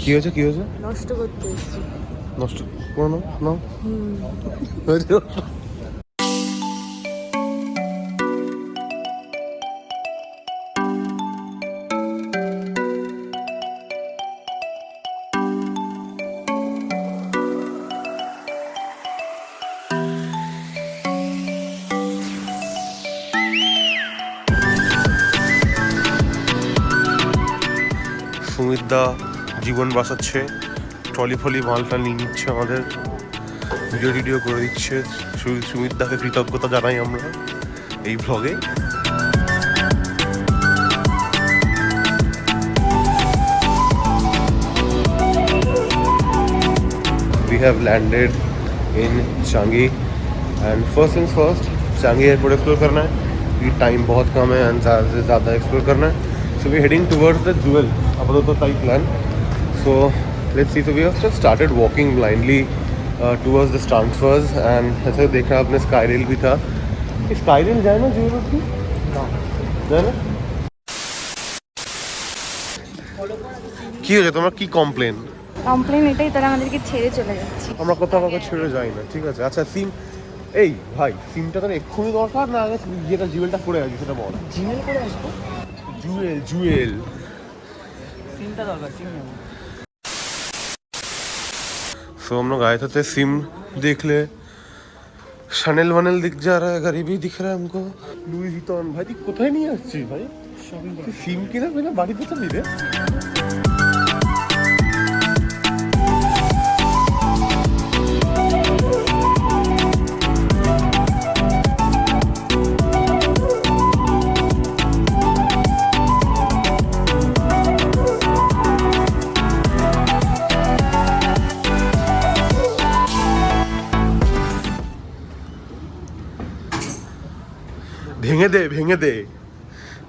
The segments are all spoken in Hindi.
কি হয়েছে কি হয়েছে? নষ্ট করতে এসেছি। নষ্ট করো না নাও। সুমিতদা জীবন বাঁচাচ্ছে, ট্রলি ফলি মালটা নিয়ে নিচ্ছে, আমাদের ভিডিও টিডিও করে দিচ্ছে। সুমিতদাকে কৃতজ্ঞতা জানাই আমরা এই ব্লগে। We have landed in Changi and first things first, Changi airport explore करना है, ये टाइम बहुत कम है एंड ज़्यादा एक्सप्लोर करना है. So we're heading towards the Jewel. आपातत type plan. So let's see. So we have just started walking blindly towards the transfers and ऐसे देखा आपने स्काई रेल भी था. स्काई रेल जाए ना Jewel की? जाए ना? কি হয়েছে তোমার, কি কমপ্লেন? কমপ্লেন এটাই, তারা আমাদেরকে ছেড়ে চলে যাচ্ছে। আমরা কোথাও কাউকে ছেড়ে যাই না, ঠিক আছে? আচ্ছা সিম, এই ভাই সিমটা তো এক্ষুনি দরকার না, আগে যেটা জুয়েলটা পড়ে আছে সেটা বল। জিমেল করে আসবো। জুয়েল সিমটা দরকার, সিম নেব। सो हम लोग आए थे, सिम देख ले, शनेल वनेल दिख जा रहा है, गरीबी दिख रहा है हमको, लुई विटन। भाई তুই কোথায় নিয়ে আসছিস ভাই? তুই সিম কিনা বিনা বাড়িতে চলি রে। ভেঙে দে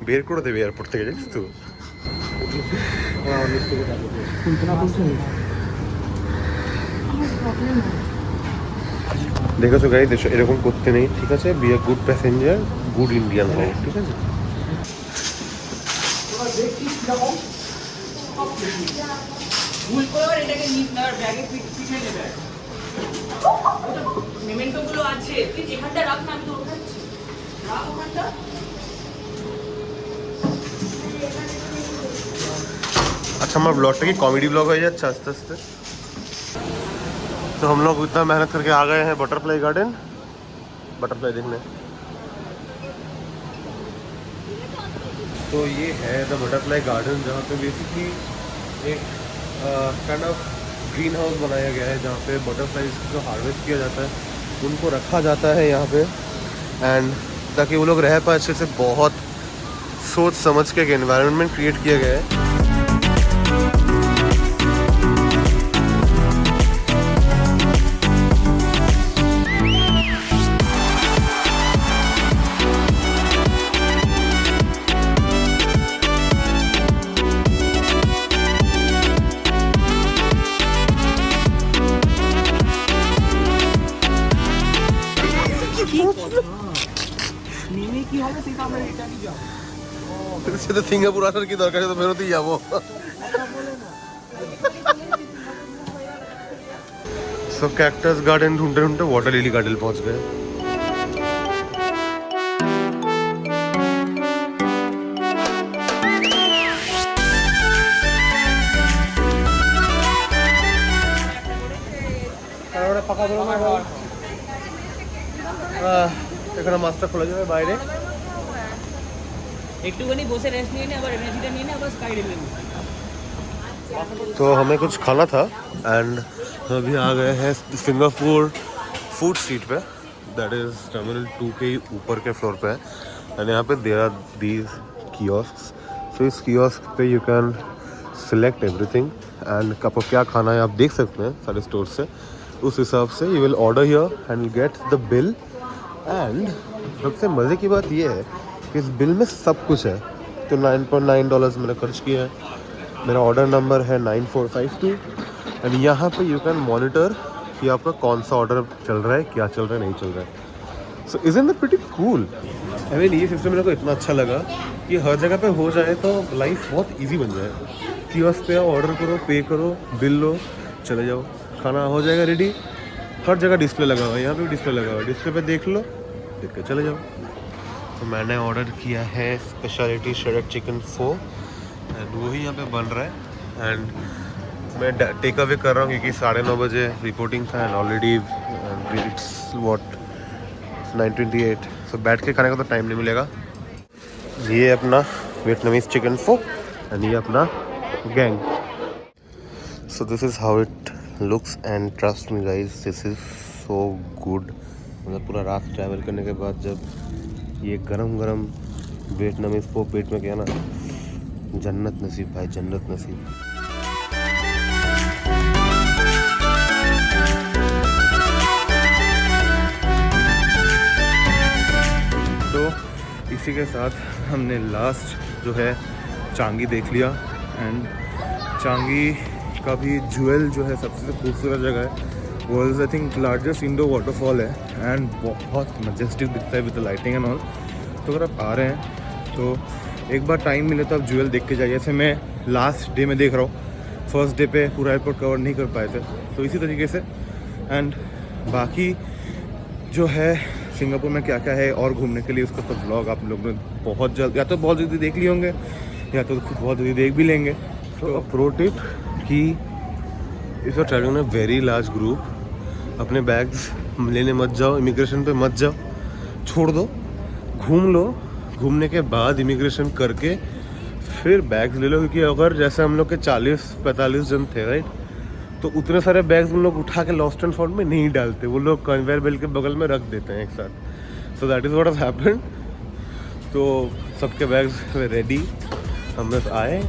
বের করে দেবে এয়ারপোর্ট থেকে, জানিস তো? দেখেছো গাইস, এরকম করতে নেই, ঠিক আছে? Be a good passenger, good Indian হও, ঠিক আছে? মেমেন্টোগুলো আছে, তুই যেখানটা রাখ না, আমি তো ওখানটা রাখ, ওখানটা। अच्छा हमारा ब्लॉगটা কি कॉमेडी ब्लॉग हो जाए आस्ते आस्ते। तो हम लोग इतना मेहनत करके आ गए हैं बटरफ्लाई गार्डन, बटरफ्लाई देखने। तो ये है द बटरफ्लाई गार्डन, जहाँ पे बेसिकली एक काइंड ऑफ ग्रीन हाउस बनाया गया है, जहाँ पे बटरफ्लाइज जो हार्वेस्ट किया जाता है उनको रखा जाता है यहाँ पे, एंड ताकि वो लोग रह पाए अच्छे से। बहुत सोच समझ के एक एनवायरनमेंट क्रिएट किया गया है। সেটা সিঙ্গাপুর আসার কি দরকার, তো ফেরতই যাবো। सो कैक्टस गार्डन ढूंढते ढूंढते वाटर लिली गार्डन पहुंच गए। এখানে মাছটা খোলা যাবে বাইরে, একটুখানি বসে রেস্ট নিয়ে নে, আবার এনার্জিটা নিয়ে নে, আবার স্কাই রেল নিয়ে। तो हमें कुछ खाना था एंड अभी आ गए हैं सिंगापुर फूड स्ट्रीट पे, दैट इज़ टर्मिनल 2 के ऊपर के फ्लोर पे है। एंड यहाँ पे देयर आर दीज कियोस्क्स। सो इस कियोस्क पे you can select everything and आपको क्या खाना है आप देख सकते हैं सारे स्टोर से। उस हिसाब से you will order here and get the bill. And सबसे मज़े की बात ये है कि इस बिल में सब कुछ है। तो $9.9 मैंने खर्च किया है। मेरा ऑर्डर नंबर है 9452 एंड यहाँ पे यू कैन मॉनिटर कि आपका कौन सा ऑर्डर चल रहा है, क्या चल रहा है, नहीं चल रहा है। So isn't that pretty cool? I mean ये सिस्टम मेरे को इतना अच्छा लगा कि हर जगह पे हो जाए तो लाइफ बहुत इजी बन जाए। कियोस्क पे आओ, ऑर्डर करो, पे करो, बिल लो, चले जाओ, खाना हो जाएगा रेडी। हर जगह डिस्प्ले लगा हुआ है, यहाँ पे भी डिस्प्ले लगा हुआ है, डिस्प्ले पे देख लो, देख के चले जाओ। तो मैंने ऑर्डर किया है स्पेशलिटी श्रेडेड चिकन 4 एंड वही यहाँ पे बन रहा है। एंड मैं टेक अवे कर रहा हूँ क्योंकि 9:30 बजे रिपोर्टिंग था एंड ऑलरेडी इट्स व्हाट 9:28, सो बैठ के खाने का तो टाइम नहीं मिलेगा। ये अपना वियतनामीज चिकन 4 एंड ये अपना gang. So this is how it looks and trust me guys, this is so good. मतलब पूरा रात ट्रैवल करने के बाद जब ये गरम गरम वियतनामीज 4 पेट में गया ना, जन्नत नसीब भाई, जन्नत नसीब। तो इसी के साथ हमने लास्ट जो है चांगी देख लिया एंड चांगी का भी ज्वेल जो है सबसे खूबसूरत जगह है। World I think largest Indo waterfall है एंड बहुत मजेस्टिक दिखता है विद लाइटिंग एंड ऑल। तो अगर आप आ रहे हैं तो एक बार टाइम मिले तो आप ज्वेल देख के जाइए। जैसे मैं लास्ट डे में देख रहा हूँ, फर्स्ट डे पे पूरा एयरपोर्ट कवर नहीं कर पाए थे, तो इसी तरीके से। एंड बाकी जो है सिंगापुर में क्या क्या है और घूमने के लिए, उसका तो ब्लॉग आप लोग ने बहुत जल्द या तो बहुत जल्दी देख लिए होंगे या तो खुद बहुत जल्दी देख भी लेंगे। तो प्रो टिप कि if you are travelling in a very large group, अपने बैग्स लेने मत जाओ, इमिग्रेशन पे मत जाओ, छोड़ दो, घूम लो, घूमने के बाद इमिग्रेशन करके फिर बैग्स ले लो। क्योंकि अगर जैसे हम लोग के 40-45 जन थे राइट, तो उतने सारे बैग्स हम लोग उठा के लॉस्ट एंड फाउंड में नहीं डालते, वो लोग कन्वेयर बेल्ट के बगल में रख देते हैं एक साथ। So that is what has happened. तो सबके बैग्स रेडी, हम बस आए,